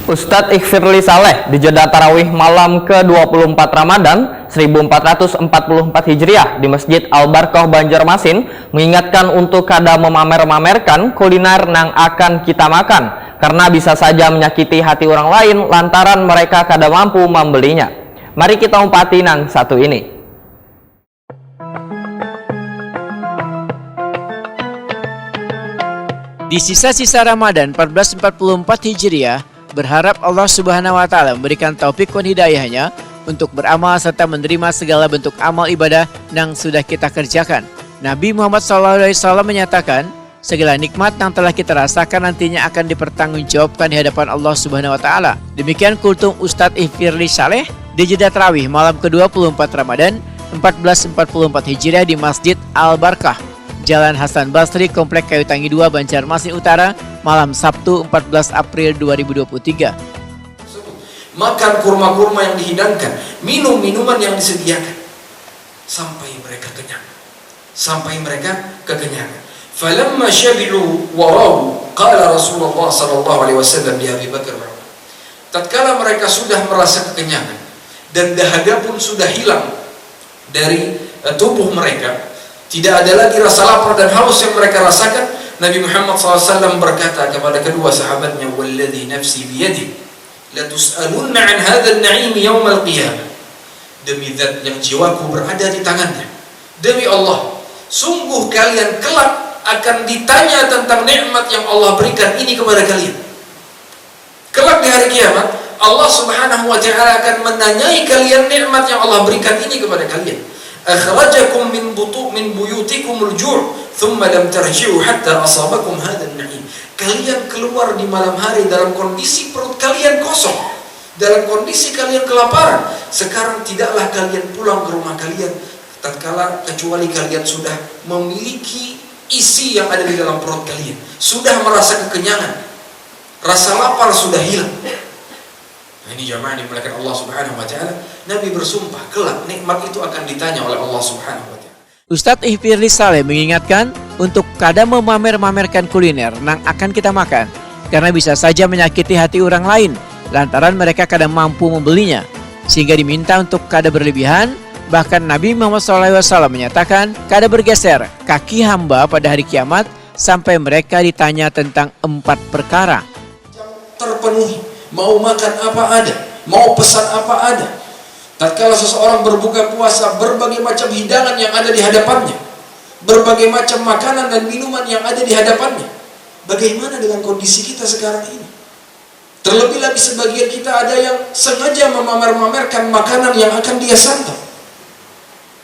Ustadz Ikhfirli Saleh di jeda tarawih malam ke-24 Ramadan 1444 Hijriah di Masjid Al-Barkah Banjarmasin mengingatkan untuk kada memamer-mamerkan kuliner nang akan kita makan karena bisa saja menyakiti hati orang lain lantaran mereka kada mampu membelinya. Mari kita umpati nang satu ini. Di sisa-sisa Ramadan 1444 Hijriah, berharap Allah Subhanahu wa Ta'ala memberikan taufik dan hidayahnya untuk beramal serta menerima segala bentuk amal ibadah yang sudah kita kerjakan. Nabi Muhammad SAW menyatakan, segala nikmat yang telah kita rasakan nantinya akan dipertanggungjawabkan di hadapan Allah Subhanahu wa Ta'ala. Demikian kultum Ustadz Ikhfirli Saleh di jeda tarawih malam ke-24 Ramadan 1444 Hijriah di Masjid Al-Barkah, Jalan Hasan Basri, Komplek Kayu Tangi 2, Banjarmasin Utara, malam Sabtu 14 April 2023. Makan kurma-kurma yang dihidangkan, minum minuman yang disediakan, sampai mereka kenyang, sampai mereka kekenyangan. Falamma syabi'u warahu qala Rasulullah sallallahu alaihi wasallam li Abi Bakar wa Umar. Tatkala mereka sudah merasa kekenyangan dan dahaga pun sudah hilang dari tubuh mereka, tidak ada lagi rasa lapar dan haus yang mereka rasakan, Nabi Muhammad SAW berkata kepada kedua sahabatnya, "Walladhi nafsi biyadi, la tus'alunna an hadzal na'im yaumal qiyamah." Demi zat yang jiwaku berada di tangannya, demi Allah, sungguh kalian kelak akan ditanya tentang nikmat yang Allah berikan ini kepada kalian. Kelak di hari kiamat, Allah Subhanahu wa Ta'ala akan menanyai kalian nikmat yang Allah berikan ini kepada kalian. Akhrajakum min buyutikumul ju' thumma lam tarji'u hatta asabakum hadzal na'im. Kalian keluar di malam hari dalam kondisi perut kalian kosong, dalam kondisi kalian kelaparan. Sekarang tidaklah kalian pulang ke rumah kalian tatkala kecuali kalian sudah memiliki isi yang ada di dalam perut kalian, sudah merasa kekenyangan, rasa lapar sudah hilang. Nah, ini jamaah dimuliakan Allah Subhanahu wa Ta'ala. Nabi bersumpah kelak nikmat itu akan ditanya oleh Allah Subhanahu wa Ta'ala. Ustadz Ikhfirli Saleh mengingatkan untuk kada memamer-mamerkan kuliner yang akan kita makan karena bisa saja menyakiti hati orang lain lantaran mereka kada mampu membelinya, sehingga diminta untuk kada berlebihan. Bahkan Nabi Muhammad SAW menyatakan kada bergeser kaki hamba pada hari kiamat sampai mereka ditanya tentang 4 perkara. Terpenuhi, mau makan apa ada, mau pesan apa ada. Tatkala seseorang berbuka puasa, berbagai macam hidangan yang ada di hadapannya, berbagai macam makanan dan minuman yang ada di hadapannya. Bagaimana dengan kondisi kita sekarang ini? Terlebih lagi sebagian kita ada yang sengaja memamer-mamerkan makanan yang akan dia santap,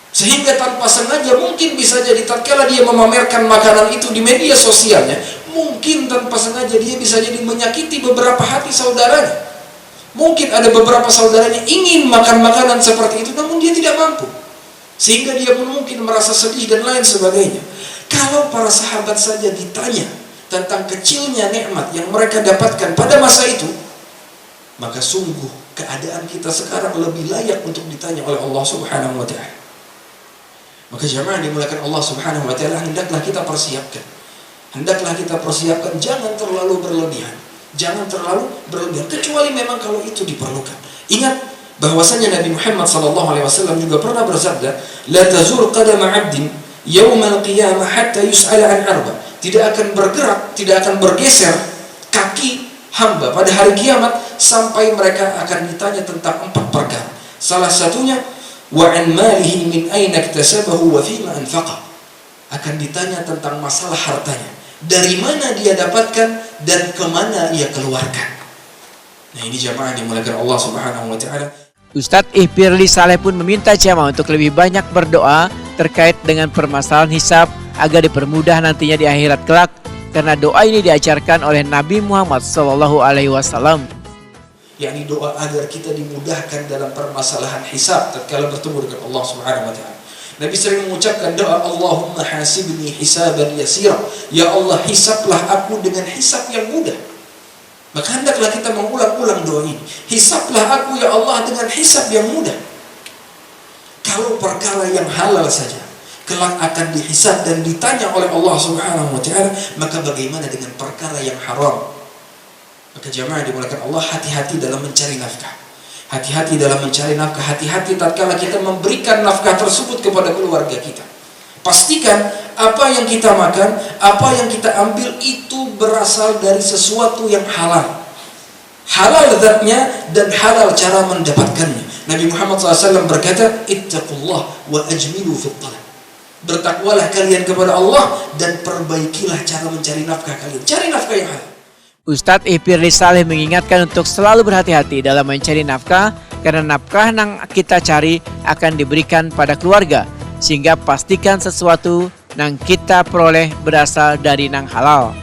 sehingga tanpa sengaja mungkin bisa jadi tatkala dia memamerkan makanan itu di media sosialnya, mungkin tanpa sengaja dia bisa jadi menyakiti beberapa hati saudaranya. Mungkin ada beberapa saudaranya ingin makan makanan seperti itu, namun dia tidak mampu, sehingga dia pun mungkin merasa sedih dan lain sebagainya. Kalau para sahabat saja ditanya tentang kecilnya nikmat yang mereka dapatkan pada masa itu, maka sungguh keadaan kita sekarang lebih layak untuk ditanya oleh Allah Subhanahu wa Ta'ala. Maka jamaah dimuliakan Allah Subhanahu wa Ta'ala, hendaklah kita persiapkan. Hendaklah kita persiapkan, jangan terlalu berlebihan. Jangan terlalu berlebihan, kecuali memang kalau itu diperlukan. Ingat bahwasanya Nabi Muhammad SAW juga pernah bersabda, "La tazur qadama 'abdin yaumal qiyamah hatta yus'ala an arba." Tidak akan bergerak, tidak akan bergeser kaki hamba pada hari kiamat sampai mereka akan ditanya tentang 4 perkara. Salah satunya, wa an malihi min aina iktasabahu wa fima anfaqa. Akan ditanya tentang masalah hartanya, dari mana dia dapatkan dan kemana ia keluarkan. Nah, ini jamaah dimuliakan Allah Subhanahu wa Ta'ala. Ustadz Ikhfirli Saleh pun meminta jamaah untuk lebih banyak berdoa terkait dengan permasalahan hisab agar dipermudah nantinya di akhirat kelak, karena doa ini diajarkan oleh Nabi Muhammad SAW. yakni doa agar kita dimudahkan dalam permasalahan hisab tatkala bertemu dengan Allah Subhanahu wa Ta'ala. Nabi sering mengucapkan doa, Allahumma hasibni hisaban yasira. Ya Allah, hisablah aku dengan hisab yang mudah. Maka hendaklah kita mengulang-ulang doa ini. Hisablah aku ya Allah dengan hisab yang mudah. Kalau perkara yang halal saja kelak akan dihisab dan ditanya oleh Allah Subhanahu wa Ta'ala, maka bagaimana dengan perkara yang haram? Maka jamaah dimulakan Allah, hati-hati dalam mencari nafkah. Hati-hati dalam mencari nafkah, hati-hati tatkala kita memberikan nafkah tersebut kepada keluarga kita. Pastikan apa yang kita makan, apa yang kita ambil itu berasal dari sesuatu yang halal. Halal zatnya dan halal cara mendapatkannya. Nabi Muhammad SAW berkata, ittaqullah wa ajmilu fit talab. Bertakwalah kalian kepada Allah dan perbaikilah cara mencari nafkah kalian. Cari nafkah yang halal. Ustadz Firly Saleh mengingatkan untuk selalu berhati-hati dalam mencari nafkah karena nafkah yang kita cari akan diberikan pada keluarga, sehingga pastikan sesuatu yang kita peroleh berasal dari nang halal.